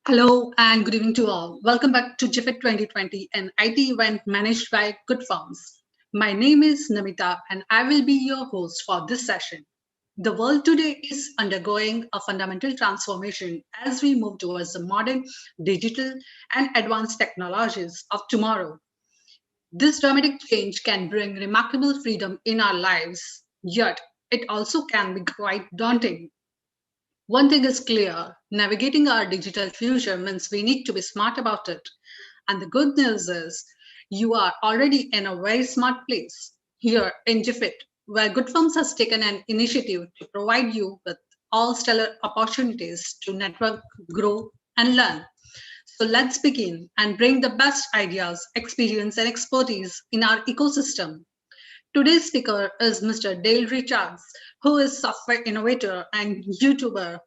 Hello and good evening to all. Welcome back to GFiT 2020, an IT event managed by Good Firms. My name is Namita and I will be your host for this session. The world today is undergoing a fundamental transformation as we move towards the modern, digital, and advanced technologies of tomorrow. This dramatic change can bring remarkable freedom in our lives, yet it also can be quite daunting. One thing is clear, navigating our digital future means we need to be smart about it. And the good news is, you are already in a very smart place here in GFiT, where Good Firms has taken an initiative to provide you with all stellar opportunities to network, grow, and learn. So let's begin and bring the best ideas, experience, and expertise in our ecosystem. Today's speaker is Mr. Dale Richards, who is software innovator and YouTuber.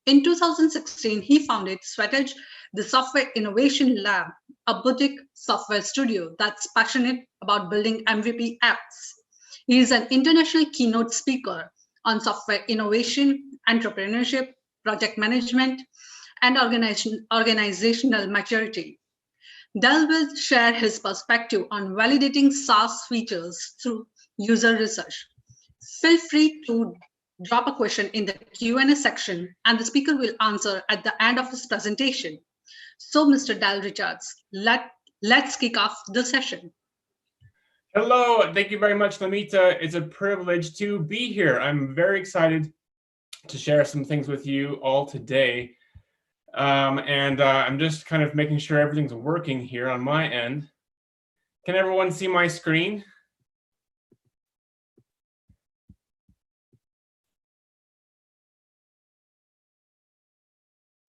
In 2016, he founded Swattage, the Software Innovation Lab, a boutique software studio that's passionate about building MVP apps. He is an international keynote speaker on software innovation, entrepreneurship, project management, and organizational maturity. Dell will share his perspective on validating SaaS features through user research. Feel free to drop a question in the Q&A section and the speaker will answer at the end of his presentation. So, Mr. Dal Richards, let's kick off the session. Hello, thank you very much, Namita. It's a privilege to be here. I'm very excited to share some things with you all today. I'm just kind of making sure everything's working here on my end. Can everyone see my screen?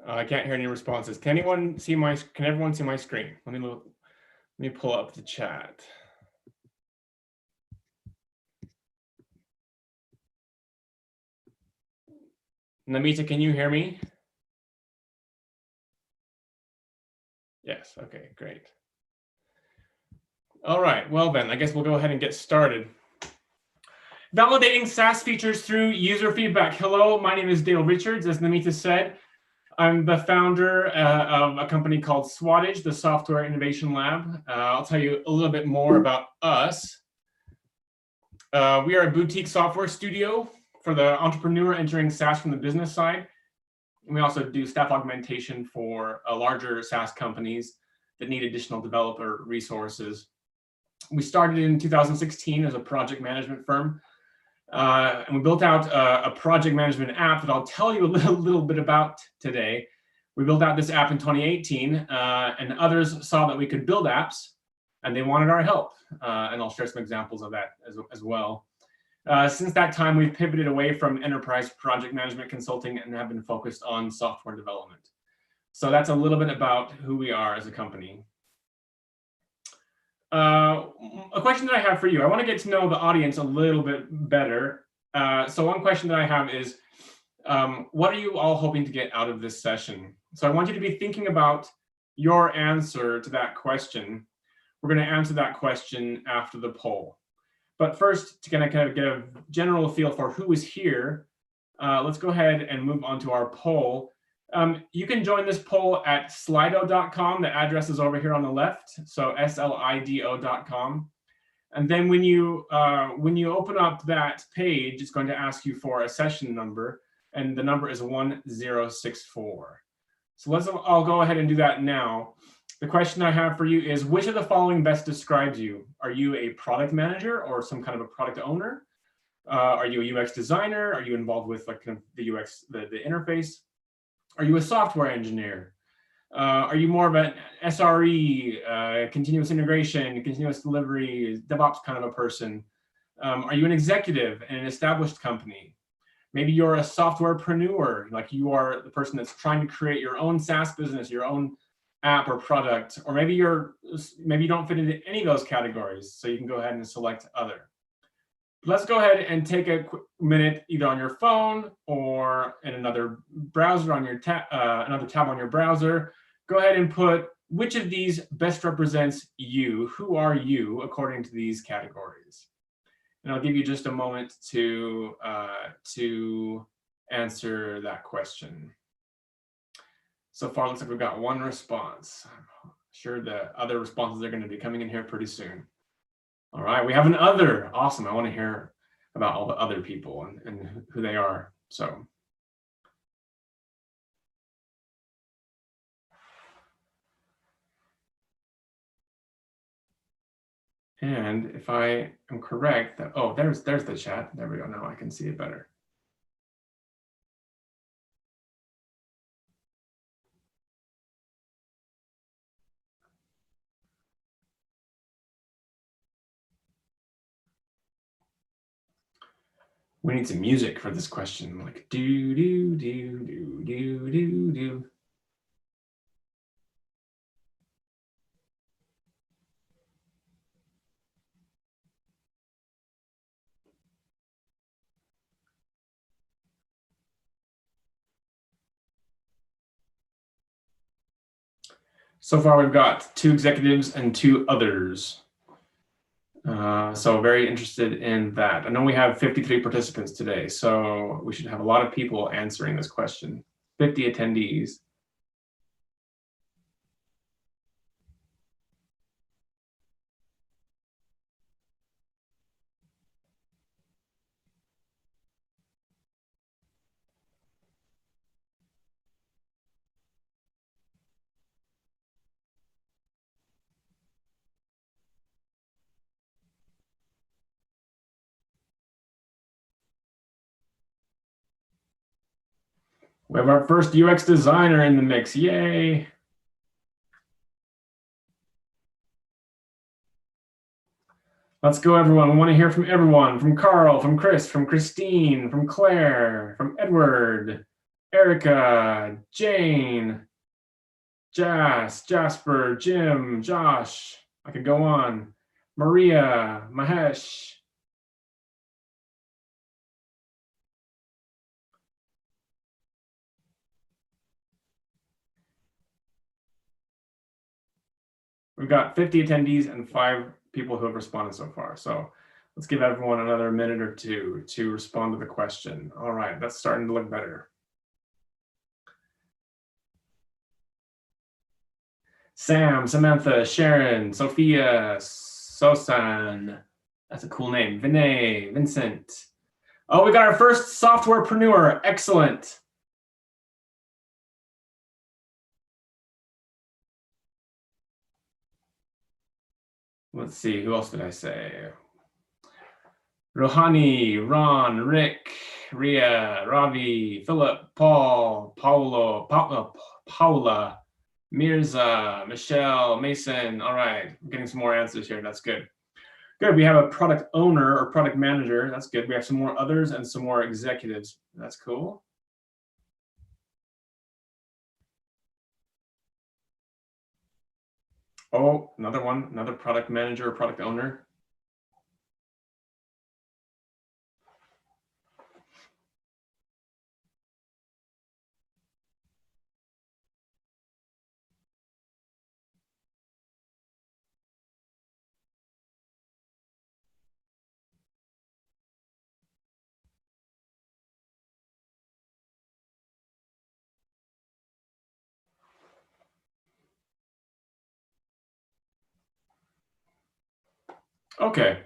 I can't hear any responses. Can everyone see my screen? Let me pull up the chat. Namita, can you hear me? Yes, okay, great. All right, well then, I guess we'll go ahead and get started. Validating SaaS features through user feedback. Hello, my name is Dale Richards, as Namita said. I'm the founder of a company called Swattage, the Software Innovation Lab. I'll tell you a little bit more about us. We are a boutique software studio for the entrepreneur entering SaaS from the business side. And we also do staff augmentation for larger SaaS companies that need additional developer resources. We started in 2016 as a project management firm. And we built out a project management app that I'll tell you a little bit about today. We built out this app in 2018, and others saw that we could build apps, and they wanted our help. And I'll share some examples of that as well. Since that time, we've pivoted away from enterprise project management consulting and have been focused on software development. So that's a little bit about who we are as a company. A question that I have for you, I want to get to know the audience a little bit better. So one question that I have is, what are you all hoping to get out of this session? So I want you to be thinking about your answer to that question. We're going to answer that question after the poll. But first, to kind of get a general feel for who is here, let's go ahead and move on to our poll. You can join this poll at slido.com. The address is over here on the left, so slido.com. And then when you open up that page, it's going to ask you for a session number, and the number is 1064. So I'll go ahead and do that now. The question I have for you is, which of the following best describes you? Are you a product manager or some kind of a product owner? Are you a UX designer? Are you involved with like kind of the UX, the interface? Are you a software engineer? Are you more of an SRE, continuous integration, continuous delivery, DevOps kind of a person? Are you an executive in an established company? Maybe you're a softwarepreneur, like you are the person that's trying to create your own SaaS business, your own app or product, or maybe you don't fit into any of those categories, so you can go ahead and select other. Let's go ahead and take a quick minute, either on your phone or in another browser on your another tab on your browser. Go ahead and put which of these best represents you. Who are you according to these categories? And I'll give you just a moment to answer that question. So far, looks like we've got one response. I'm sure the other responses are going to be coming in here pretty soon. All right, we have an other. Awesome. I want to hear about all the other people and who they are. So. And if I am correct, that, oh, there's the chat. There we go. Now I can see it better. We need some music for this question, like do do do do do do do. So far, we've got 2 executives and 2 others. So very interested in that. I know we have 53 participants today, so we should have a lot of people answering this question. 50 attendees. We have our first UX designer in the mix. Yay. Let's go, everyone. We want to hear from everyone, from Carl, from Chris, from Christine, from Claire, from Edward, Erica, Jane, Jasper, Jim, Josh. I could go on. Maria, Mahesh. We've got 50 attendees and 5 people who have responded so far. So let's give everyone another minute or 2 to respond to the question. All right, that's starting to look better. Sam, Samantha, Sharon, Sophia, Sosan. That's a cool name. Vinay, Vincent. Oh, we got our first softwarepreneur. Excellent. Let's see, who else did I say? Rohani, Ron, Rick, Ria, Ravi, Philip, Paul, Paula, Mirza, Michelle, Mason. All right, I'm getting some more answers here. That's good. Good, we have a product owner or product manager. That's good. We have some more others and some more executives. That's cool. Oh, another one, another product manager or product owner. Okay.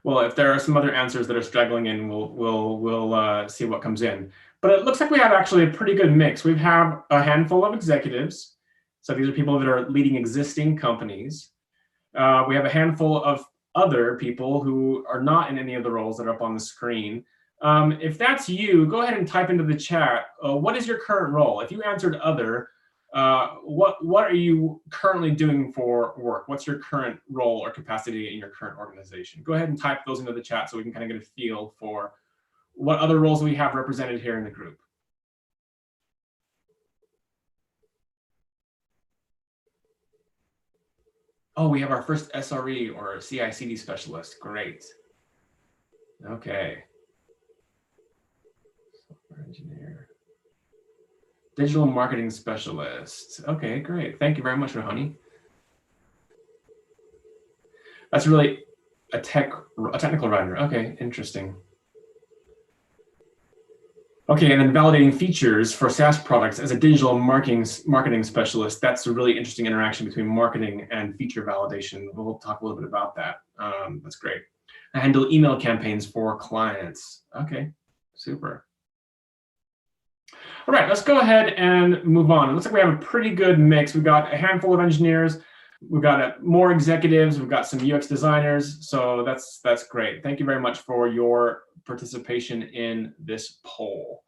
Well, if there are some other answers that are struggling in, we'll see what comes in. But it looks like we have actually a pretty good mix. We have a handful of executives. So these are people that are leading existing companies. We have a handful of other people who are not in any of the roles that are up on the screen. If that's you, go ahead and type into the chat, what is your current role? If you answered other, what are you currently doing for work? What's your current role or capacity in your current organization? Go ahead and type those into the chat so we can kind of get a feel for what other roles we have represented here in the group. Oh, we have our first SRE or CI/CD specialist. Great. Okay. Software engineer. Digital marketing specialist. Okay, great. Thank you very much, Rohani. That's really a technical writer. Okay, interesting. Okay, and then validating features for SaaS products as a digital marketing specialist. That's a really interesting interaction between marketing and feature validation. We'll talk a little bit about that. That's great. I handle email campaigns for clients. Okay, super. All right, let's go ahead and move on. It looks like we have a pretty good mix. We've got a handful of engineers. We've got more executives. We've got some UX designers. So that's great. Thank you very much for your participation in this poll.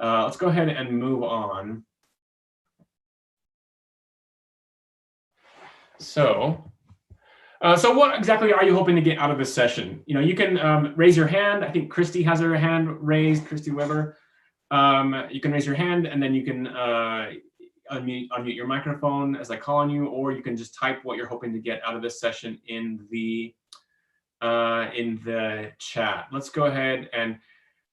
Let's go ahead and move on. So what exactly are you hoping to get out of this session? You can raise your hand. I think Christy has her hand raised, Christy Weber. You can raise your hand, and then you can unmute your microphone as I call on you, or you can just type what you're hoping to get out of this session in the chat. Let's go ahead and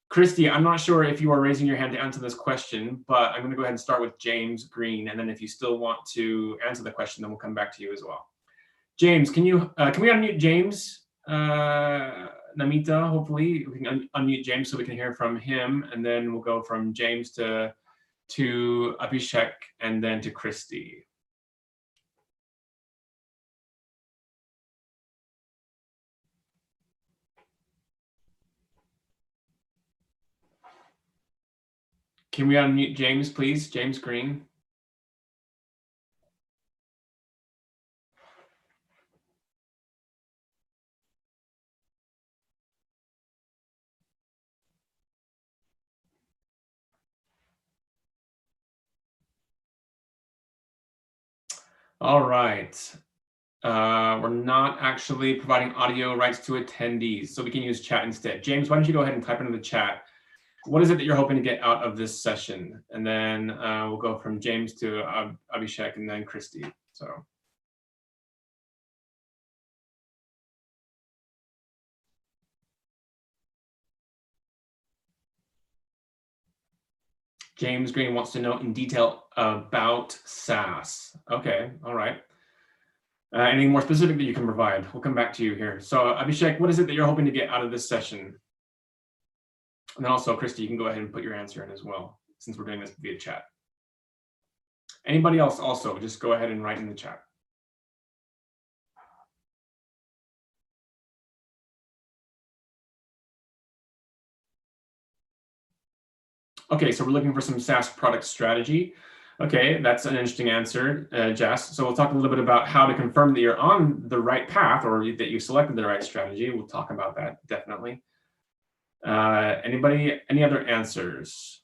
Christy, I'm not sure if you are raising your hand to answer this question, but I'm going to go ahead and start with James Green, and then if you still want to answer the question, then we'll come back to you as well. James, can we unmute James? Namita, hopefully we can unmute James so we can hear from him, and then we'll go from James to Abhishek and then to Christy. Can we unmute James, please? James Green. All right. We're not actually providing audio rights to attendees, so we can use chat instead. James, why don't you go ahead and type into the chat, what is it that you're hoping to get out of this session? And then we'll go from James to Abhishek and then Christy. So. James Green wants to know in detail about SaaS. Okay, all right. Anything more specific that you can provide? We'll come back to you here. So Abhishek, what is it that you're hoping to get out of this session? And then also, Christy, you can go ahead and put your answer in as well, since we're doing this via chat. Anybody else also, just go ahead and write in the chat. Okay, so we're looking for some SaaS product strategy. Okay, that's an interesting answer, Jess. So we'll talk a little bit about how to confirm that you're on the right path or that you selected the right strategy. We'll talk about that definitely. Anybody, any other answers?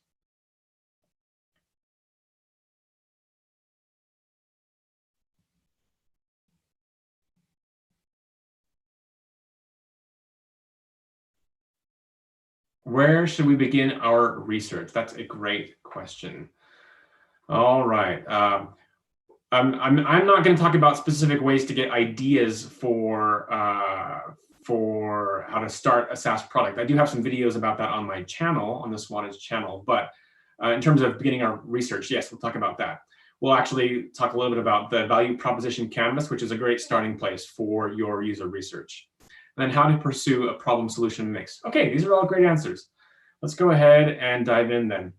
Where should we begin our research? That's a great question. All right. I'm not going to talk about specific ways to get ideas for how to start a SaaS product. I do have some videos about that on my channel, on the Swattage channel. But in terms of beginning our research, yes, we'll talk about that. We'll actually talk a little bit about the value proposition canvas, which is a great starting place for your user research. And then how to pursue a problem solution mix. Okay, these are all great answers. Let's go ahead and dive in then.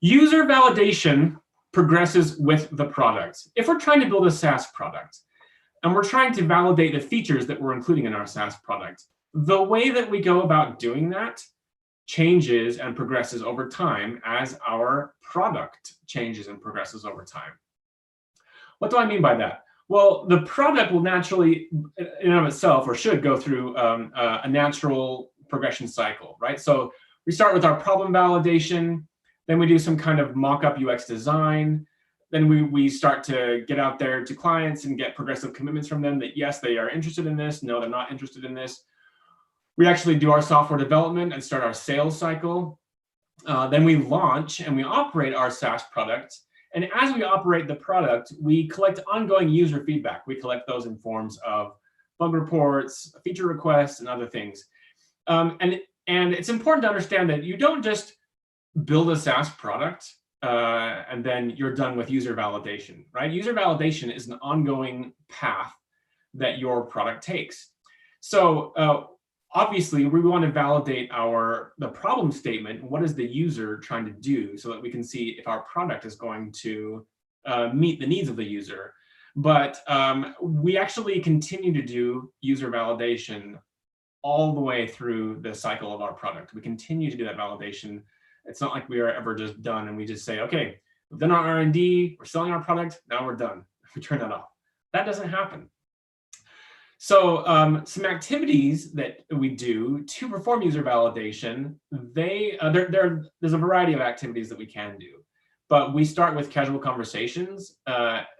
User validation progresses with the product. If we're trying to build a SaaS product and we're trying to validate the features that we're including in our SaaS product, the way that we go about doing that changes and progresses over time as our product changes and progresses over time. What do I mean by that? Well, the product will naturally, in and of itself, or should go through a natural progression cycle, right? So we start with our problem validation, then we do some kind of mock-up UX design, then we start to get out there to clients and get progressive commitments from them that yes, they are interested in this, no, they're not interested in this. We actually do our software development and start our sales cycle. Then we launch and we operate our SaaS product. And as we operate the product, we collect ongoing user feedback. We collect those in forms of bug reports, feature requests, and other things. And it's important to understand that you don't just build a SaaS product and then you're done with user validation, right? User validation is an ongoing path that your product takes. So obviously, we want to validate the problem statement. What is the user trying to do, so that we can see if our product is going to meet the needs of the user. But we actually continue to do user validation all the way through the cycle of our product. We continue to do that validation. It's not like we are ever just done and we just say, okay, we've done our R&D, we're selling our product, now we're done. We turn that off. That doesn't happen. So some activities that we do to perform user validation, there's a variety of activities that we can do. But we start with casual conversations,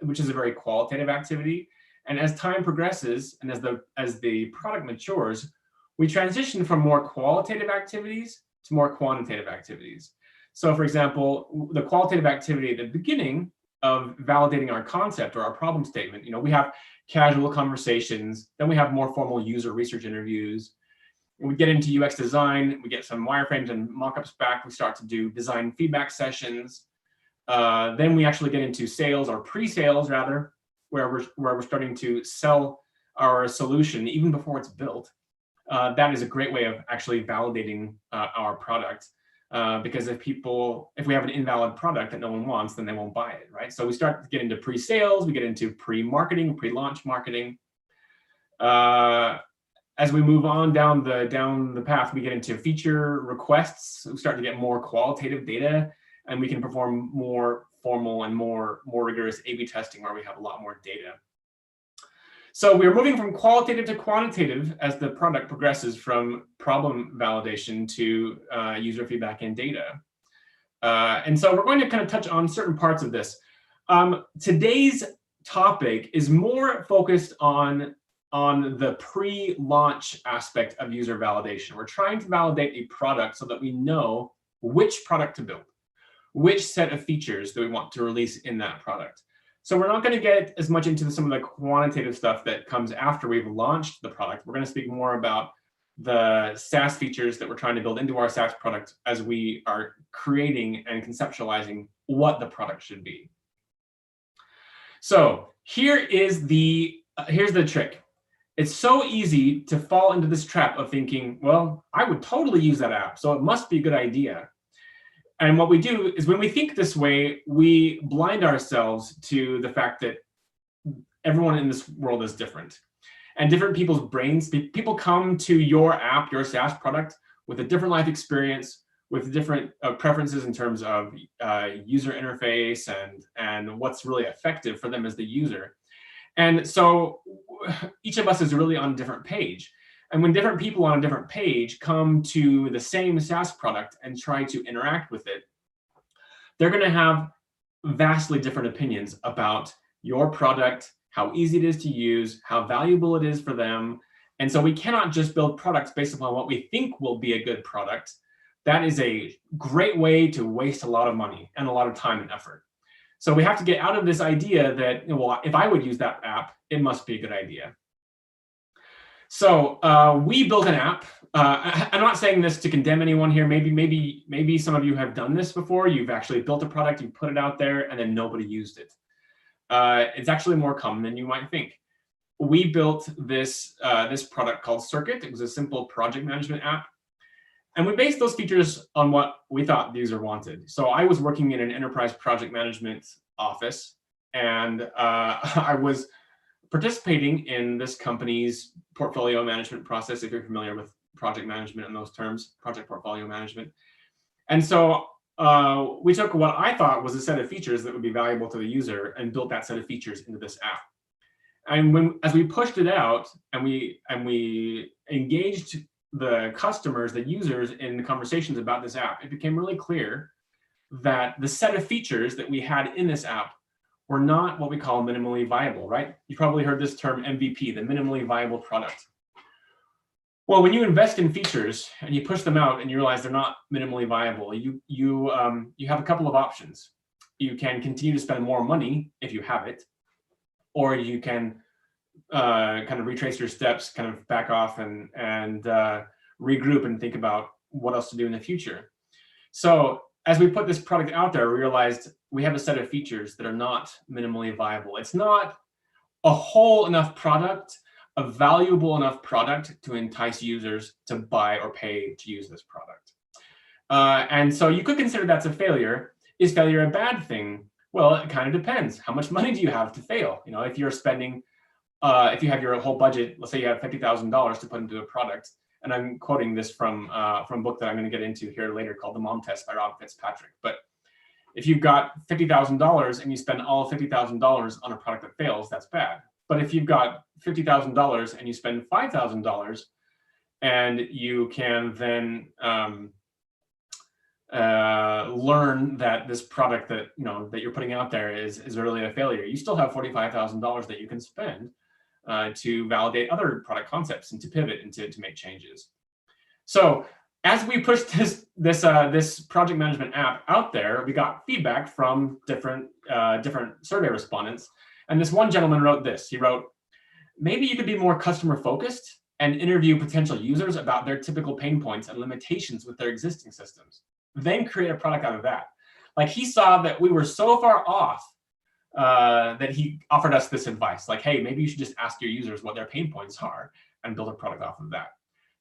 which is a very qualitative activity. And as time progresses and as the product matures, we transition from more qualitative activities to more quantitative activities. So for example, the qualitative activity at the beginning of validating our concept or our problem statement, we have casual conversations, then we have more formal user research interviews. We get into UX design, we get some wireframes and mockups back, we start to do design feedback sessions. Then we actually get into sales, or pre-sales rather, where we're starting to sell our solution even before it's built. That is a great way of actually validating our product, because if we have an invalid product that no one wants, then they won't buy it, right? So we start to get into pre-sales, we get into pre-marketing, pre-launch marketing. As we move on down the path, we get into feature requests. We start to get more qualitative data, and we can perform more formal and more rigorous A/B testing where we have a lot more data. So we're moving from qualitative to quantitative as the product progresses from problem validation to user feedback and data. And so we're going to kind of touch on certain parts of this. Today's topic is more focused on the pre-launch aspect of user validation. We're trying to validate a product so that we know which product to build, which set of features that we want to release in that product. So we're not going to get as much into some of the quantitative stuff that comes after we've launched the product. We're going to speak more about the SaaS features that we're trying to build into our SaaS product as we are creating and conceptualizing what the product should be. So here's the trick. It's so easy to fall into this trap of thinking, well, I would totally use that app, so it must be a good idea. And what we do is when we think this way, we blind ourselves to the fact that everyone in this world is different. And different people's brains, people come to your app, your SaaS product, with a different life experience, with different preferences in terms of user interface and what's really effective for them as the user. And so each of us is really on a different page. And when different people on a different page come to the same SaaS product and try to interact with it, they're going to have vastly different opinions about your product, how easy it is to use, how valuable it is for them. And so we cannot just build products based upon what we think will be a good product. That is a great way to waste a lot of money and a lot of time and effort. So we have to get out of this idea that, well, if I would use that app, it must be a good idea. So we built an app. I'm not saying this to condemn anyone here. Maybe some of you have done this before. You've actually built a product, you put it out there, and then nobody used it. It's actually more common than you might think. We built this product called Circuit. It was a simple project management app. And we based those features on what we thought the user wanted. So I was working in an enterprise project management office, and I was participating in this company's portfolio management process, if you're familiar with project management in those terms, project portfolio management. And so we took what I thought was a set of features that would be valuable to the user and built that set of features into this app. And as we pushed it out and we engaged the customers, the users, in the conversations about this app, it became really clear that the set of features that we had in this app were not what we call minimally viable, right? You probably heard this term MVP, the minimally viable product. Well, when you invest in features and you push them out and you realize they're not minimally viable, you have a couple of options. You can continue to spend more money if you have it, or you can kind of retrace your steps, kind of back off and regroup and think about what else to do in the future. So as we put this product out there, we realized we have a set of features that are not minimally viable. It's not a whole enough product a valuable enough product to entice users to buy or pay to use this product. And so you could consider that's a failure. Is failure a bad thing? Well, it kind of depends. How much money do you have to fail? You know, if you're spending, if you have your whole budget, let's say you have $50,000 to put into a product, and I'm quoting this from a book that I'm going to get into here later called The Mom Test by Rob Fitzpatrick. But if you've got $50,000 and you spend all $50,000 on a product that fails, that's bad. But if you've got $50,000 and you spend $5,000 and you can then learn that this product that that you're putting out there is really a failure, you still have $45,000 that you can spend to validate other product concepts and to pivot and to make changes. So as we pushed this project management app out there, we got feedback from different survey respondents. And this one gentleman wrote this. He wrote, maybe you could be more customer focused and interview potential users about their typical pain points and limitations with their existing systems. Then create a product out of that. Like, he saw that we were so far off that he offered us this advice. Like, hey, maybe you should just ask your users what their pain points are and build a product off of that.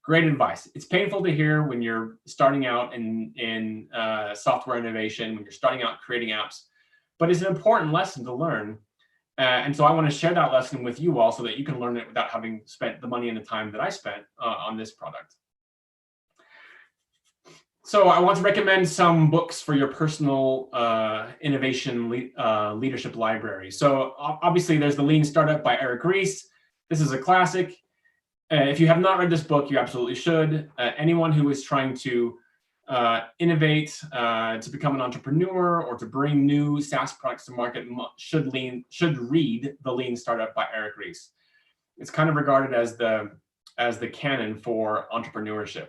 Great advice. It's painful to hear when you're starting out in software innovation, when you're starting out creating apps, but it's an important lesson to learn. And so I want to share that lesson with you all so that you can learn it without having spent the money and the time that I spent on this product. So I want to recommend some books for your personal innovation leadership library. So obviously there's The Lean Startup by Eric Ries. This is a classic. If you have not read this book, you absolutely should. Anyone who is trying to innovate, to become an entrepreneur, or to bring new SaaS products to market should read The Lean Startup by Eric Ries. It's kind of regarded as the canon for entrepreneurship.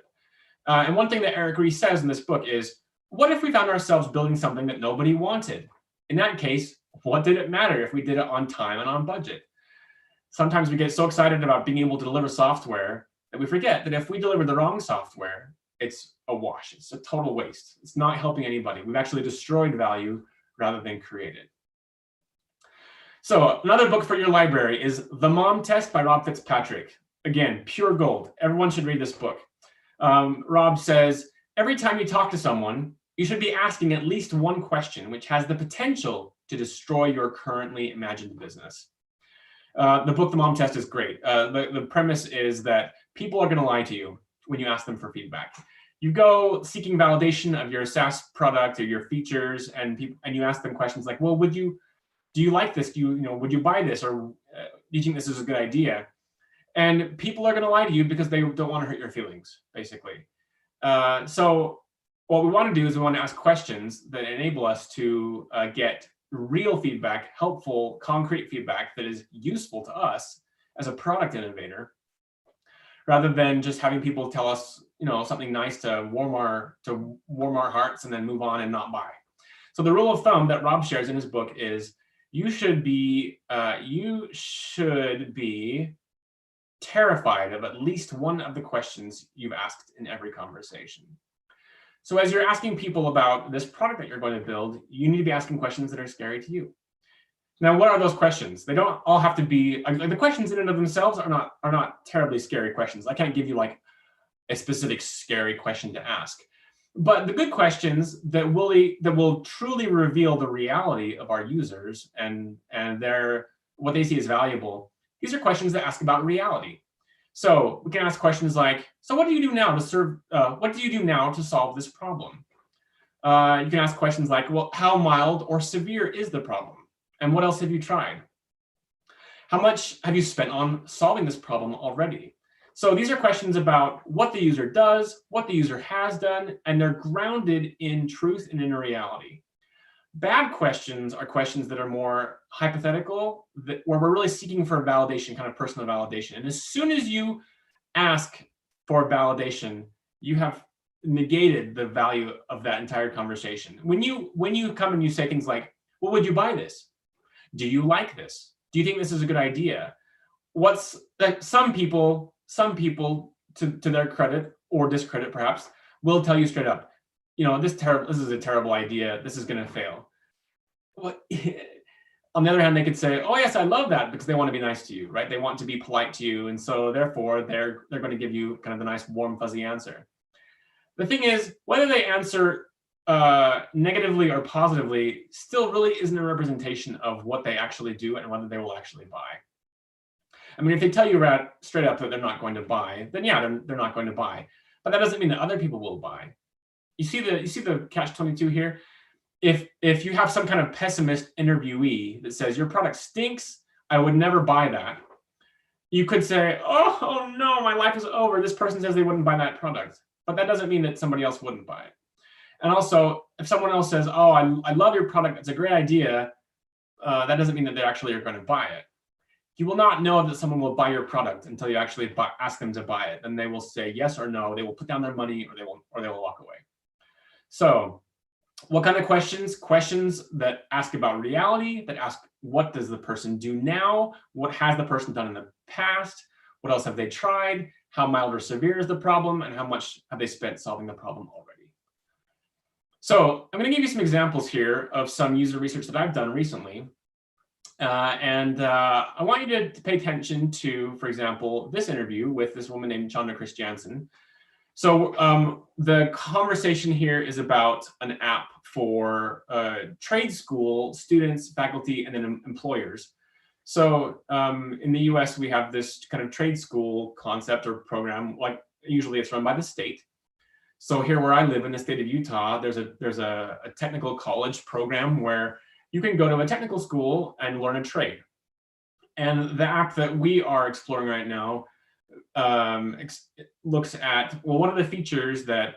And one thing that Eric Ries says in this book is, what if we found ourselves building something that nobody wanted? In that case, what did it matter if we did it on time and on budget? Sometimes we get so excited about being able to deliver software that we forget that if we deliver the wrong software, it's a wash. It's a total waste. It's not helping anybody. We've actually destroyed value rather than created. So another book for your library is The Mom Test by Rob Fitzpatrick. Again, pure gold. Everyone should read this book. Rob says, every time you talk to someone, you should be asking at least one question which has the potential to destroy your currently imagined business. The book, The Mom Test, is great. The premise is that people are going to lie to you when you ask them for feedback. You go seeking validation of your SaaS product or your features, and you ask them questions like, well, do you like this? Would you buy this? Or do you think this is a good idea? And people are going to lie to you because they don't want to hurt your feelings, basically. So what we want to do is we want to ask questions that enable us to get real feedback, helpful, concrete feedback that is useful to us as a product innovator, rather than just having people tell us, something nice to warm our hearts and then move on and not buy. So the rule of thumb that Rob shares in his book is you should be terrified of at least one of the questions you've asked in every conversation. So as you're asking people about this product that you're going to build, you need to be asking questions that are scary to you. Now, what are those questions? They don't all have to be, the questions in and of themselves are not terribly scary questions. I can't give you like a specific scary question to ask. But the good questions that will truly reveal the reality of our users and what they see as valuable, these are questions that ask about reality. So we can ask questions like, so what do you do now to solve this problem? You can ask questions like, well, how mild or severe is the problem? And what else have you tried? How much have you spent on solving this problem already? So these are questions about what the user does, what the user has done, and they're grounded in truth and in reality. Bad questions are questions that are more hypothetical, where we're really seeking for validation, kind of personal validation. And as soon as you ask for validation, you have negated the value of that entire conversation. When you come and you say things like, well, would you buy this? Do you like this? Do you think this is a good idea? Some people, to their credit or discredit perhaps, will tell you straight up, this is a terrible idea. This is going to fail. On the other hand, they could say, oh yes, I love that, because they want to be nice to you, right? They want to be polite to you. And so therefore they're going to give you kind of the nice, warm, fuzzy answer. The thing is, whether they answer negatively or positively still really isn't a representation of what they actually do and whether they will actually buy. I mean, if they tell you straight up that they're not going to buy, then yeah, they're not going to buy. But that doesn't mean that other people will buy. You see the catch-22 here? If you have some kind of pessimist interviewee that says your product stinks, I would never buy that, you could say, oh no, my life is over. This person says they wouldn't buy that product. But that doesn't mean that somebody else wouldn't buy it. And also, if someone else says, oh, I love your product, it's a great idea, that doesn't mean that they actually are going to buy it. You will not know that someone will buy your product until you actually ask them to buy it. Then they will say yes or no. They will put down their money, or they will walk away. So what kind of questions? Questions that ask about reality, that ask what does the person do now? What has the person done in the past? What else have they tried? How mild or severe is the problem? And how much have they spent solving the problem already? So I'm going to give you some examples here of some user research that I've done recently. I want you to pay attention to, for example, this interview with this woman named Chandra Christiansen. So the conversation here is about an app for trade school students, faculty, and then employers. So in the US, we have this kind of trade school concept or program, like usually it's run by the state. So here where I live in the state of Utah, there's a technical college program where you can go to a technical school and learn a trade. And the app that we are exploring right now looks at, well, what are the features that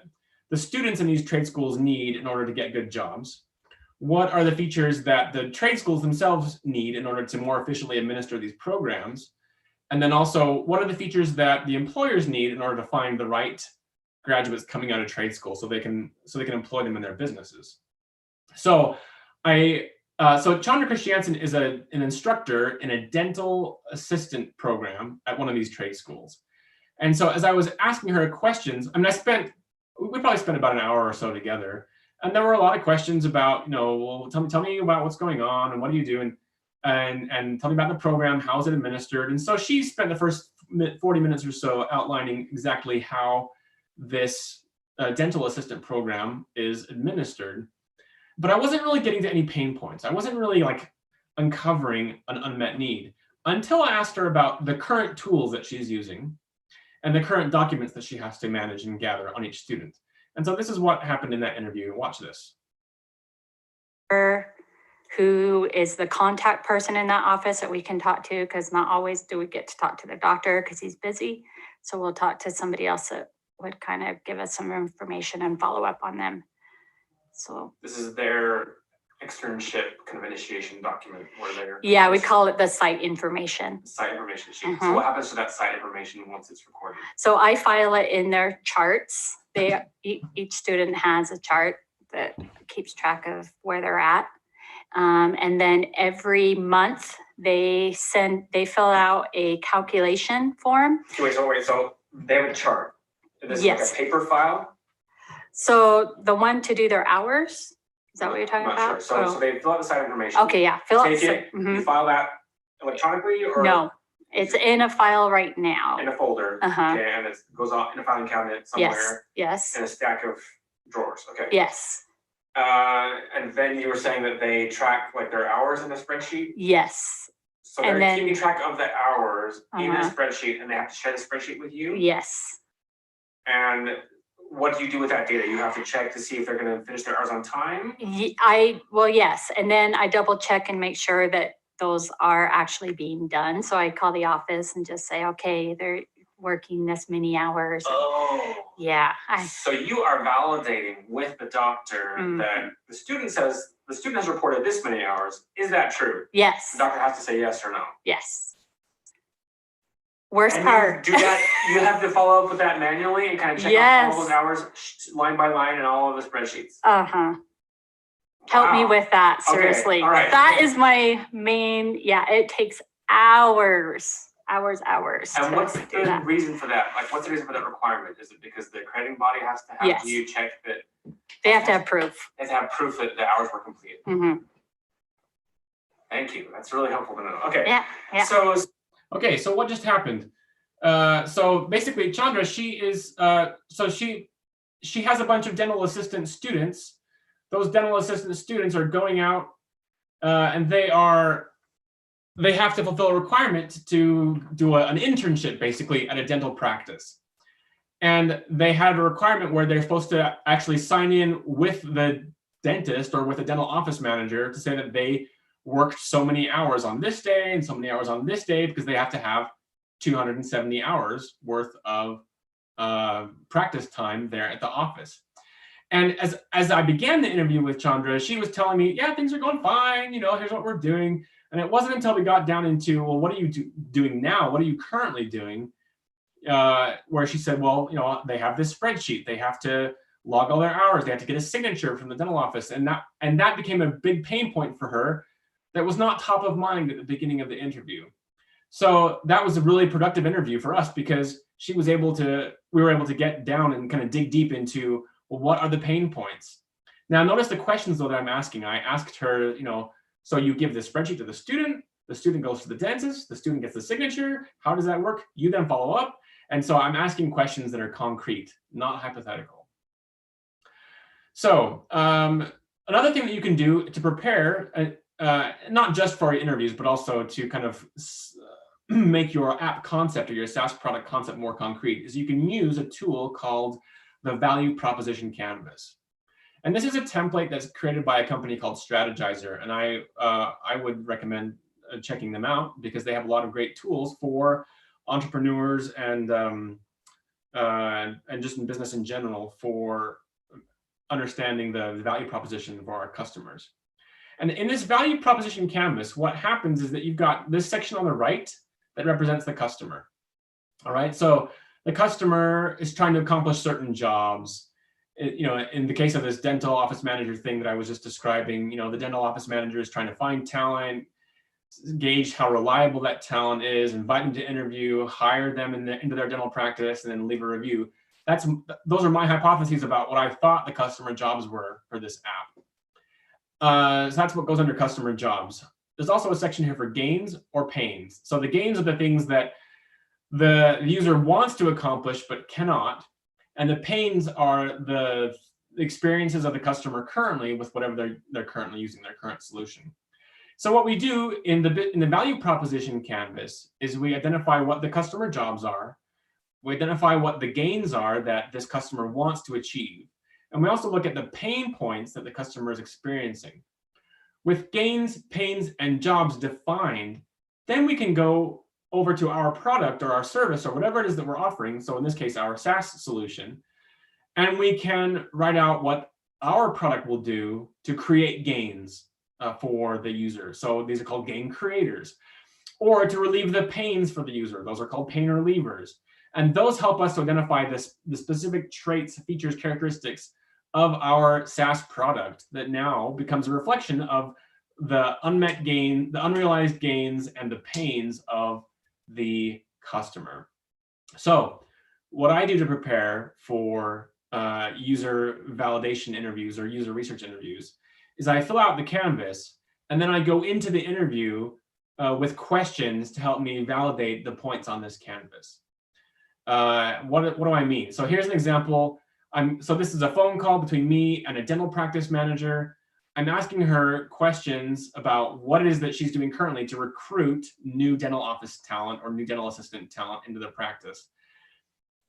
the students in these trade schools need in order to get good jobs? What are the features that the trade schools themselves need in order to more efficiently administer these programs? And then also, what are the features that the employers need in order to find the right graduates coming out of trade school so they can employ them in their businesses? So so Chandra Christiansen is an instructor in a dental assistant program at one of these trade schools. And so as I was asking her questions, I mean, we probably spent about an hour or so together. And there were a lot of questions about, well, tell me about what's going on and what do you do? And tell me about the program, how is it administered? And so she spent the first 40 minutes or so outlining exactly how this dental assistant program is administered. But I wasn't really getting to any pain points. I wasn't really like uncovering an unmet need until I asked her about the current tools that she's using and the current documents that she has to manage and gather on each student. And so this is what happened in that interview. Watch this. Who is the contact person in that office that we can talk to, because not always do we get to talk to the doctor because he's busy. So we'll talk to somebody else that would kind of give us some information and follow up on them. So this is their externship kind of initiation document where they're... Yeah, we call it the site information. Site information sheet. So what happens to that site information once it's recorded? So I file it in their charts. Each student has a chart that keeps track of where they're at. And then every month they fill out a calculation form. So they have a chart. This is like a paper file? So the one to do their hours, is that what you're talking about? Sure. So they fill out the site information. Okay, yeah. You file that electronically or? No, it's in a file right now. In a folder. Okay, and it goes on in a filing cabinet somewhere. Yes. In a stack of drawers. Okay. Yes. And then you were saying that they track like their hours in a spreadsheet? Yes. So they're keeping track of the hours in a spreadsheet, and they have to share the spreadsheet with you? Yes. And what do you do with that data? You have to check to see if they're going to finish their hours on time? Well, yes. And then I double check and make sure that those are actually being done. So I call the office and just say, okay, they're working this many hours. Oh. Yeah. So you are validating with the doctor that the student has reported this many hours. Is that true? Yes. The doctor has to say yes or no? Yes. Worst part. You do that. You have to follow up with that manually and kind of check out all those hours line by line in all of the spreadsheets. Help me with that, seriously. Okay. All right. That is my main. Yeah, it takes hours. And what's the reason for that? Like, what's the reason for that requirement? Is it because the accrediting body has to have you check that? They have to have proof. They have to have proof that the hours were completed. Thank you. That's really helpful to know. Okay. Yeah. So what just happened? So basically, Chandra, she is she has a bunch of dental assistant students. Those dental assistant students are going out and they have to fulfill a requirement to do an internship basically at a dental practice. And they had a requirement where they're supposed to actually sign in with the dentist or with a dental office manager to say that they worked so many hours on this day and so many hours on this day, because they have to have 270 hours worth of practice time there at the office. And as I began the interview with Chandra, she was telling me, yeah, things are going fine. Here's what we're doing. And it wasn't until we got down into, well, what are you doing now? What are you currently doing? Where she said, well, they have this spreadsheet. They have to log all their hours. They have to get a signature from the dental office. And that became a big pain point for her that was not top of mind at the beginning of the interview. So that was a really productive interview for us, because we were able to get down and kind of dig deep into, well, what are the pain points? Now, notice the questions though that I'm asking. I asked her, so you give this spreadsheet to the student goes to the dentist, the student gets the signature. How does that work? You then follow up. And so I'm asking questions that are concrete, not hypothetical. So another thing that you can do to prepare, not just for interviews, but also to kind of make your app concept or your SaaS product concept more concrete, is you can use a tool called the Value Proposition Canvas. And this is a template that's created by a company called Swattage. And I would recommend checking them out, because they have a lot of great tools for entrepreneurs and just in business in general for understanding the value proposition for our customers. And in this value proposition canvas, what happens is that you've got this section on the right that represents the customer. All right, so the customer is trying to accomplish certain jobs. In the case of this dental office manager thing that I was just describing, the dental office manager is trying to find talent, gauge how reliable that talent is, invite them to interview, hire them into their dental practice, and then leave a review. Those are my hypotheses about what I thought the customer jobs were for this app. So that's what goes under customer jobs. There's also a section here for gains or pains. So the gains are the things that the user wants to accomplish but cannot, and the pains are the experiences of the customer currently with whatever they're currently using, their current solution. So what we do in the value proposition canvas is we identify what the customer jobs are, we identify what the gains are that this customer wants to achieve, and we also look at the pain points that the customer is experiencing. With gains, pains, and jobs defined, then we can go over to our product or our service or whatever it is that we're offering, so in this case, our SaaS solution, and we can write out what our product will do to create gains for the user. So these are called gain creators. Or to relieve the pains for the user. Those are called pain relievers. And those help us to identify the specific traits, features, characteristics of our SaaS product that now becomes a reflection of the unmet gain, the unrealized gains, and the pains of the customer. So what I do to prepare for user validation interviews or user research interviews is I fill out the canvas, and then I go into the interview with questions to help me validate the points on this canvas. What do I mean? So here's an example. So this is a phone call between me and a dental practice manager. I'm asking her questions about what it is that she's doing currently to recruit new dental office talent or new dental assistant talent into the practice.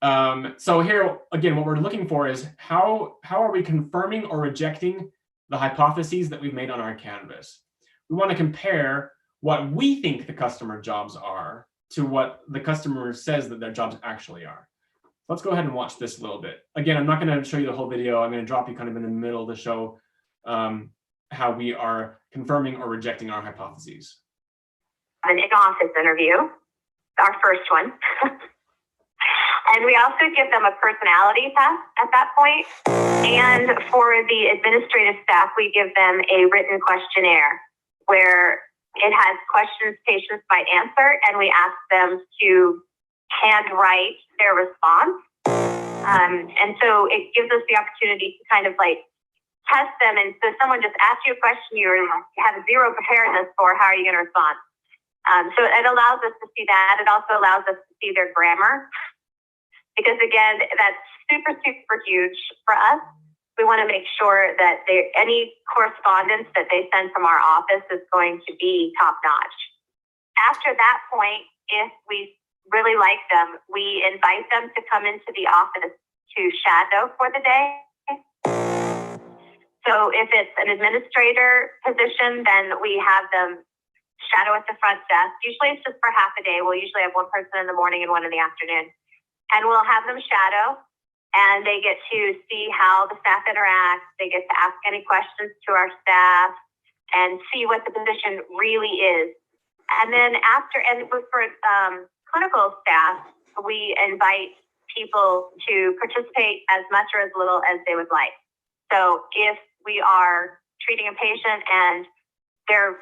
So here, again, what we're looking for is how are we confirming or rejecting the hypotheses that we've made on our canvas? We want to compare what we think the customer jobs are to what the customer says that their jobs actually are. Let's go ahead and watch this a little bit. Again, I'm not going to show you the whole video. I'm going to drop you kind of in the middle to show how we are confirming or rejecting our hypotheses. An in-office interview, our first one. And we also give them a personality test at that point. And for the administrative staff, we give them a written questionnaire where it has questions patients might answer, and we ask them to handwrite their response. And so it gives us the opportunity to kind of like test them, and so someone just asks you a question you have zero preparedness for, how are you going to respond? So it allows us to see that. It also allows us to see their grammar, because again, that's super, super huge for us. We want to make sure that any correspondence that they send from our office is going to be top notch. After that point, if we really like them, we invite them to come into the office to shadow for the day. So if it's an administrator position, then we have them shadow at the front desk. Usually it's just for half a day. We'll usually have one person in the morning and one in the afternoon. And we'll have them shadow, and they get to see how the staff interacts. They get to ask any questions to our staff and see what the position really is. And then for clinical staff, we invite people to participate as much or as little as they would like. So if we are treating a patient and they're...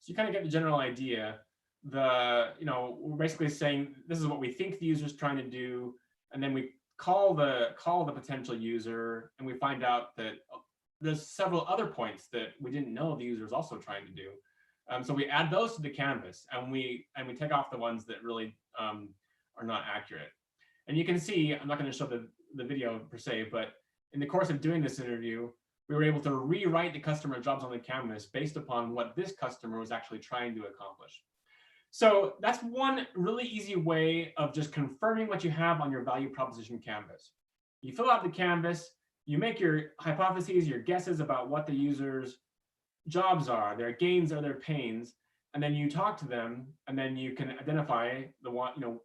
So you kind of get the general idea. We're basically saying this is what we think the user's trying to do, and then we call the potential user, and we find out that there's several other points that we didn't know the user is also trying to do. So we add those to the canvas, and we take off the ones that really are not accurate. And you can see, I'm not going to show the video per se, but in the course of doing this interview, we were able to rewrite the customer jobs on the canvas based upon what this customer was actually trying to accomplish. So that's one really easy way of just confirming what you have on your value proposition canvas. You fill out the canvas, you make your hypotheses, your guesses about what the user's jobs are, their gains or their pains, and then you talk to them, and then you can identify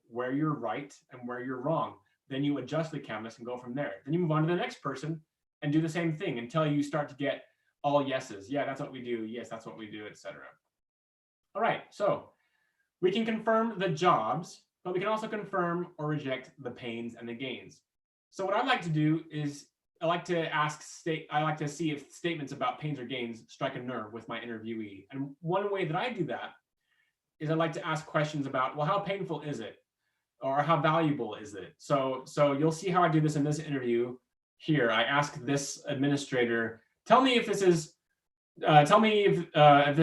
where you're right and where you're wrong. Then you adjust the canvas and go from there. Then you move on to the next person and do the same thing until you start to get all yeses. Yeah, that's what we do. Yes, that's what we do, etc. All right, so we can confirm the jobs, but we can also confirm or reject the pains and the gains. So what I'd like to do is I like to see if statements about pains or gains strike a nerve with my interviewee. And one way that I do that is I like to ask questions about, well, how painful is it? Or how valuable is it? So you'll see how I do this in this interview here. I ask this administrator, tell me if this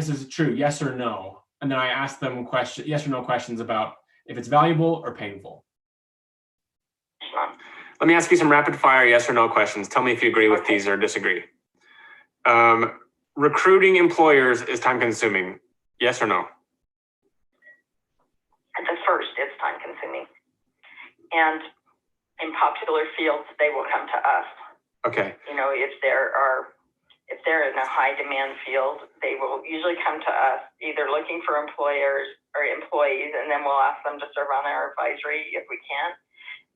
is true, yes or no. And then I ask them yes or no questions about if it's valuable or painful. Let me ask you some rapid fire yes or no questions. Tell me if you agree with these or disagree. Recruiting employers is time consuming. Yes or no? At the first, it's time consuming. And in popular fields, they will come to us. Okay. If they're in a high demand field, they will usually come to us either looking for employers or employees, and then we'll ask them to serve on our advisory if we can.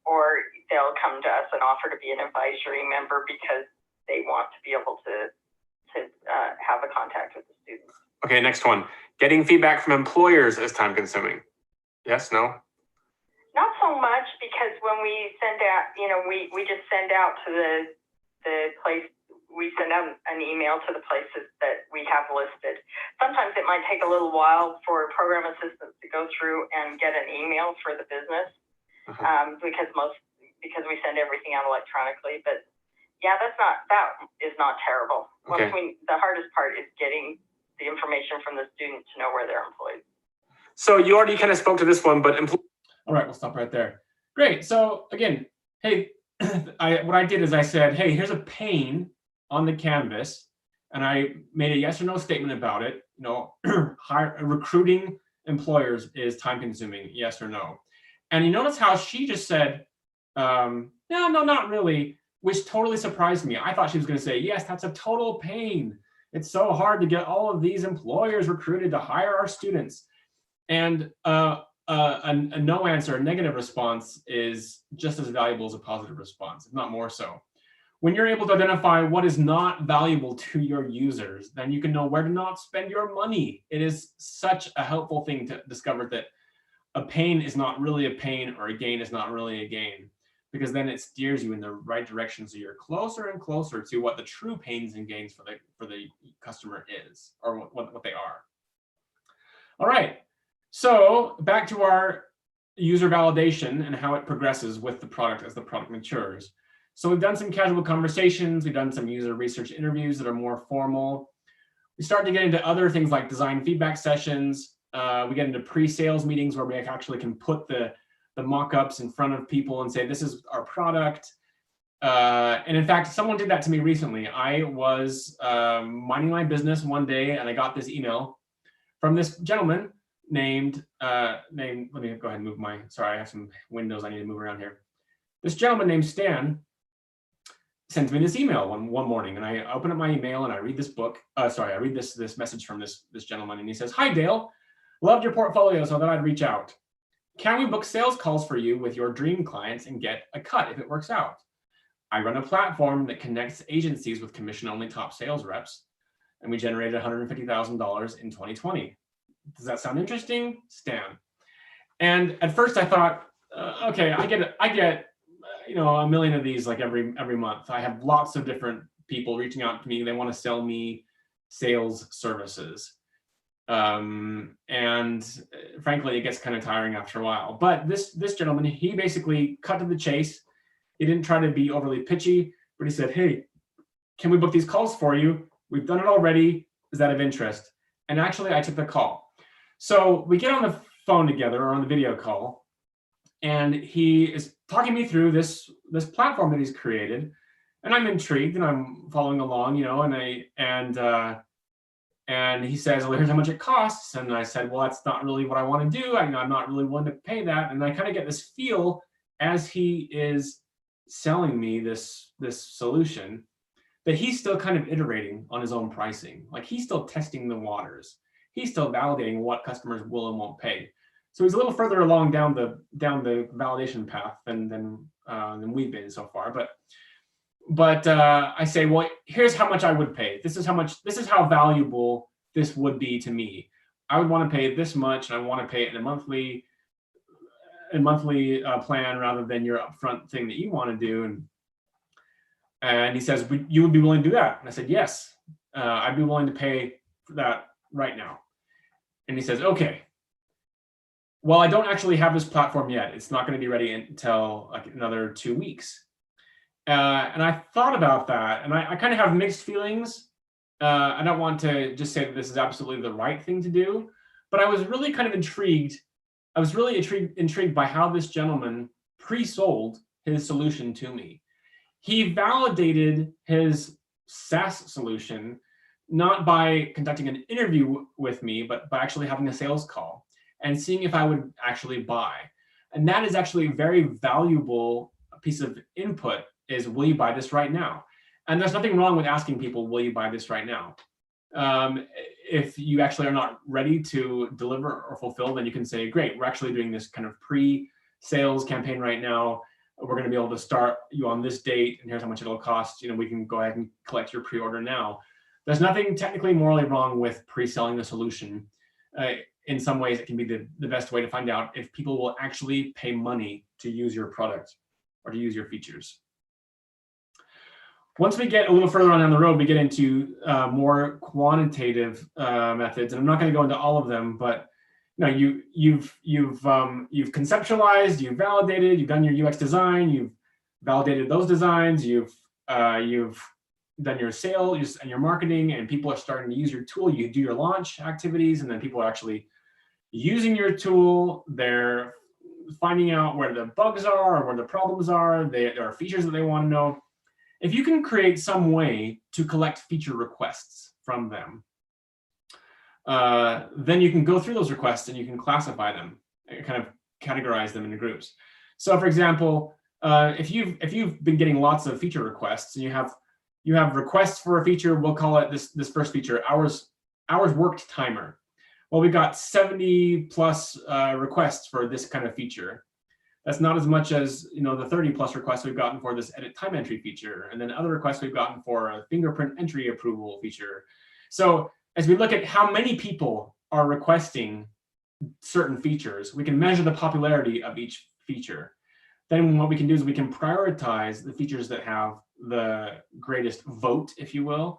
Or they'll come to us and offer to be an advisory member because they want to be able to have a contact with the students. Okay, next one. Getting feedback from employers is time consuming. Yes, no? Not so much, because when we send out, we just send out to the place, we send out an email to the places that we have listed. Sometimes it might take a little while for program assistants to go through and get an email for the business. Because we send everything out electronically, but yeah, that is not terrible. Okay. The hardest part is getting the information from the student to know where they're employed. So you already kind of spoke to this one, but all right, we'll stop right there. Great. So again, hey, what I did is I said, hey, here's a pain on the canvas, and I made a yes or no statement about it. Recruiting employers is time consuming, yes or no. And you notice how she just said, no, not really, which totally surprised me. I thought she was going to say, yes, that's a total pain. It's so hard to get all of these employers recruited to hire our students. And a no answer, a negative response is just as valuable as a positive response, if not more so. When you're able to identify what is not valuable to your users, then you can know where to not spend your money. It is such a helpful thing to discover that a pain is not really a pain, or a gain is not really a gain, because then it steers you in the right direction, so you're closer and closer to what the true pains and gains for the customer is, or what they are. All right, so back to our user validation and how it progresses with the product as the product matures. So we've done some casual conversations. We've done some user research interviews that are more formal. We start to get into other things like design feedback sessions. We get into pre-sales meetings where we actually can put the mock-ups in front of people and say, this is our product. And in fact, someone did that to me recently. I was minding my business one day and I got this email from this gentleman named, let me go ahead and move sorry, I have some windows I need to move around here. This gentleman named Stan sends me this email one morning, and I open up my email and I read this book. I read this message from this gentleman, and he says, "Hi Dale, loved your portfolio, so that I'd reach out. Can we book sales calls for you with your dream clients and get a cut if it works out? I run a platform that connects agencies with commission-only top sales reps, and we generated $150,000 in 2020. Does that sound interesting, Stan?" And at first I thought, okay, I get a million of these like every month. I have lots of different people reaching out to me. They want to sell me sales services. And frankly, it gets kind of tiring after a while. But this gentleman, he basically cut to the chase. He didn't try to be overly pitchy, but he said, "Hey, can we book these calls for you? We've done it already. Is that of interest?" And actually, I took the call. So we get on the phone together or on the video call, and he is talking me through this platform that he's created, and I'm intrigued and I'm following along, and he says, "Well, here's how much it costs." And I said, "Well, that's not really what I want to do. I'm not really willing to pay that." And I kind of get this feel as he is selling me this solution that he's still kind of iterating on his own pricing. Like he's still testing the waters. He's still validating what customers will and won't pay. So he's a little further along down the validation path than we've been so far. But I say, well, here's how much I would pay. This is how valuable this would be to me. I would want to pay this much, and I want to pay it in a monthly plan rather than your upfront thing that you want to do. And he says, "You would be willing to do that?" And I said, "Yes, I'd be willing to pay for that right now." And he says, "Okay. Well, I don't actually have this platform yet. It's not going to be ready until like another 2 weeks." And I thought about that, and I kind of have mixed feelings. I don't want to just say that this is absolutely the right thing to do, but I was really kind of intrigued. I was really intrigued by how this gentleman pre-sold his solution to me. He validated his SaaS solution not by conducting an interview with me, but by actually having a sales call and seeing if I would actually buy. And that is actually a very valuable piece of input is, will you buy this right now? And there's nothing wrong with asking people, will you buy this right now? If you actually are not ready to deliver or fulfill, then you can say, great, we're actually doing this kind of pre-sales campaign right now. We're going to be able to start you on this date, and here's how much it'll cost. We can go ahead and collect your pre-order now. There's nothing technically morally wrong with pre-selling the solution. In some ways, it can be the best way to find out if people will actually pay money to use your product or to use your features. Once we get a little further on down the road, we get into more quantitative methods, and I'm not going to go into all of them, but you've conceptualized, you've validated, you've done your UX design, you've validated those designs, you've done your sales and your marketing, and people are starting to use your tool. You do your launch activities, and then people are actually using your tool. They're finding out where the bugs are or where the problems are. There are features that they want to know. If you can create some way to collect feature requests from them, then you can go through those requests and you can classify them, kind of categorize them into groups. So, for example, if you've been getting lots of feature requests and you have requests for a feature, we'll call it this first feature, hours worked timer. Well, we've got 70 plus requests for this kind of feature. That's not as much as the 30 plus requests we've gotten for this edit time entry feature, and then other requests we've gotten for a fingerprint entry approval feature. So as we look at how many people are requesting certain features, we can measure the popularity of each feature. Then what we can do is we can prioritize the features that have the greatest vote, if you will,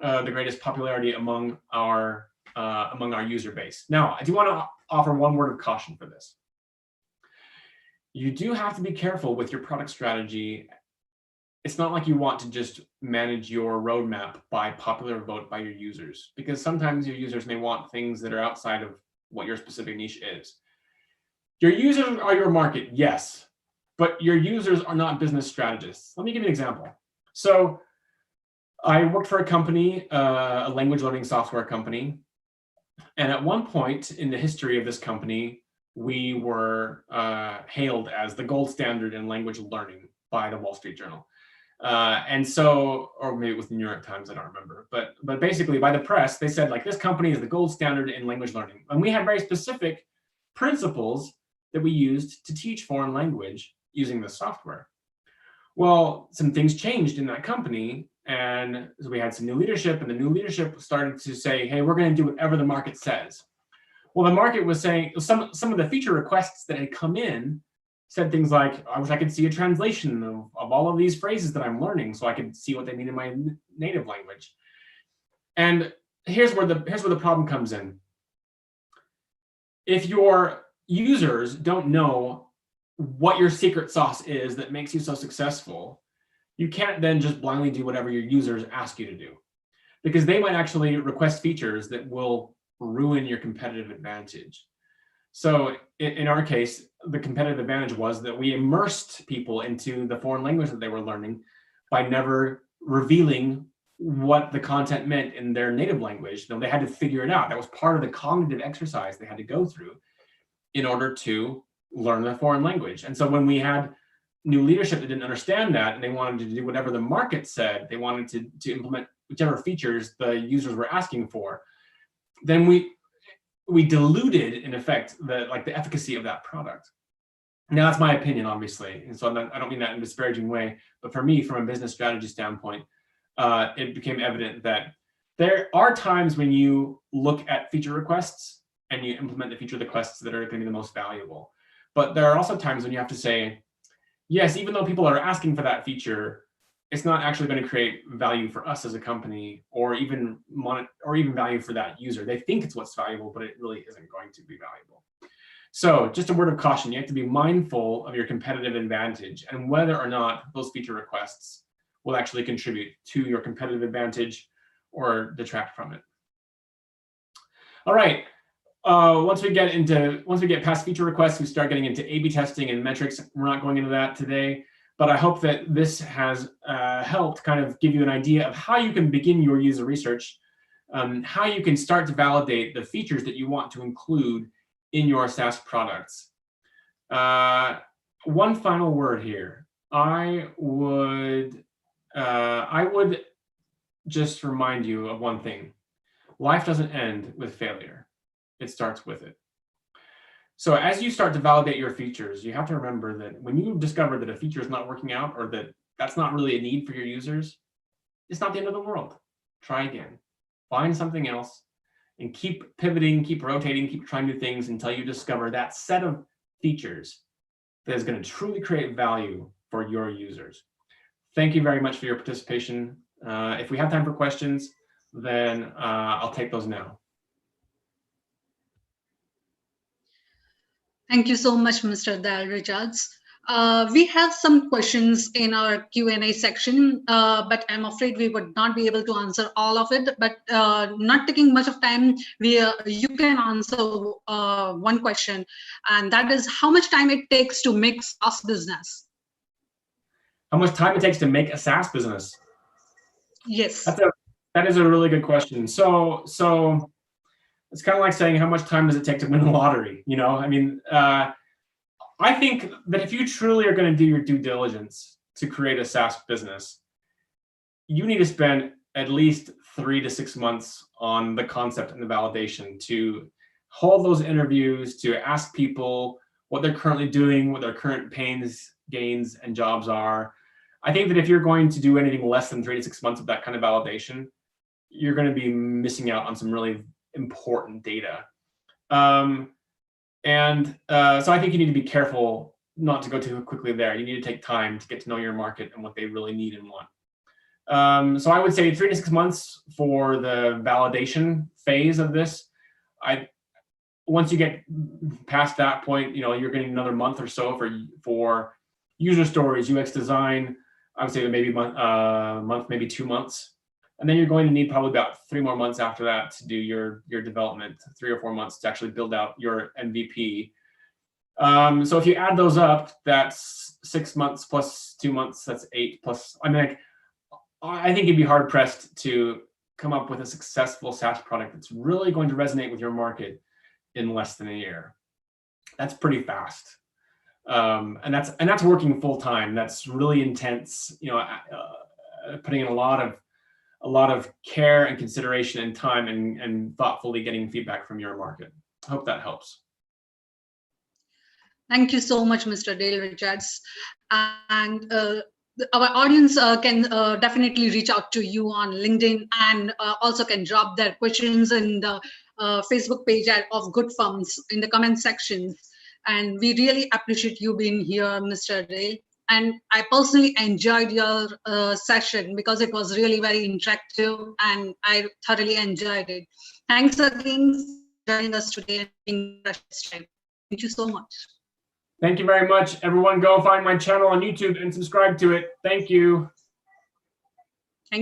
the greatest popularity among our user base. Now, I do want to offer one word of caution for this. You do have to be careful with your product strategy it's not like you want to just manage your roadmap by popular vote by your users, because sometimes your users may want things that are outside of what your specific niche is. Your users are your market, yes, but your users are not business strategists. Let me give you an example. So I worked for a company, a language learning software company. And at one point in the history of this company, we were hailed as the gold standard in language learning by the Wall Street Journal. And so, or maybe it was the New York Times, I don't remember. But basically by the press, they said like, this company is the gold standard in language learning. And we had very specific principles that we used to teach foreign language using the software. Well, some things changed in that company, and so we had some new leadership, and the new leadership started to say, hey, we're going to do whatever the market says. Well, the market was saying, some of the feature requests that had come in said things like, I wish I could see a translation of all of these phrases that I'm learning so I could see what they mean in my native language. And here's where the problem comes in. If your users don't know what your secret sauce is that makes you so successful, you can't then just blindly do whatever your users ask you to do, because they might actually request features that will ruin your competitive advantage. So in our case, the competitive advantage was that we immersed people into the foreign language that they were learning by never revealing what the content meant in their native language. They had to figure it out. That was part of the cognitive exercise they had to go through in order to learn the foreign language. And so when we had new leadership that didn't understand that, and they wanted to do whatever the market said, they wanted to implement whichever features the users were asking for, then we diluted, in effect, the efficacy of that product. Now, that's my opinion, obviously, and so I don't mean that in a disparaging way, but for me, from a business strategy standpoint, it became evident that there are times when you look at feature requests and you implement the feature requests that are going to be the most valuable. But there are also times when you have to say, yes, even though people are asking for that feature, it's not actually going to create value for us as a company, or even value for that user. They think it's what's valuable, but it really isn't going to be valuable. So just a word of caution, you have to be mindful of your competitive advantage and whether or not those feature requests will actually contribute to your competitive advantage or detract from it. All right. Once we get past feature requests, we start getting into A/B testing and metrics. We're not going into that today, but I hope that this has helped kind of give you an idea of how you can begin your user research, how you can start to validate the features that you want to include in your SaaS products. One final word here. I would just remind you of one thing. Life doesn't end with failure. It starts with it. So as you start to validate your features, you have to remember that when you discover that a feature is not working out, or that that's not really a need for your users, it's not the end of the world. Try again. Find something else and keep pivoting, keep rotating, keep trying new things until you discover that set of features that is going to truly create value for your users. Thank you very much for your participation. If we have time for questions, then I'll take those now. Thank you so much, Mr. Dal Richards. We have some questions in our Q&A section, but I'm afraid we would not be able to answer all of it. But not taking much of time, you can answer one question, and that is how much time it takes to make SaaS business. How much time it takes to make a SaaS business? Yes. That is a really good question. So it's kind of like saying, how much time does it take to win the lottery? You know, I mean, I think that if you truly are going to do your due diligence to create a SaaS business, you need to spend at least 3 to 6 months on the concept and the validation, to hold those interviews, to ask people what they're currently doing, what their current pains, gains, and jobs are. I think that if you're going to do anything less than 3 to 6 months of that kind of validation, you're going to be missing out on some really important data. So I think you need to be careful not to go too quickly there. You need to take time to get to know your market and what they really need and want. So I would say 3 to 6 months for the validation phase of this. Once you get past that point, you know, you're getting another month or so for user stories, UX design, I would say maybe month, maybe 2 months. And then you're going to need probably about 3 more months after that to do your development, 3 or 4 months to actually build out your MVP. So if you add those up, that's 6 months plus 2 months, that's 8 plus, I mean, I think you'd be hard pressed to come up with a successful SaaS product that's really going to resonate with your market in less than a year. That's pretty fast. And that's working full time. That's really intense, you know, putting in a lot of care and consideration and time and thoughtfully getting feedback from your market. I hope that helps. Thank you so much, Mr. Dale Richards. And our audience can definitely reach out to you on LinkedIn, and also can drop their questions in the Facebook page of Good Firms in the comment sections. And we really appreciate you being here, Mr. Dale. And I personally enjoyed your session because it was really very interactive and I thoroughly enjoyed it. Thanks again for joining us today and being precious time. Thank you so much. Thank you very much. Everyone go find my channel on YouTube and subscribe to it. Thank you.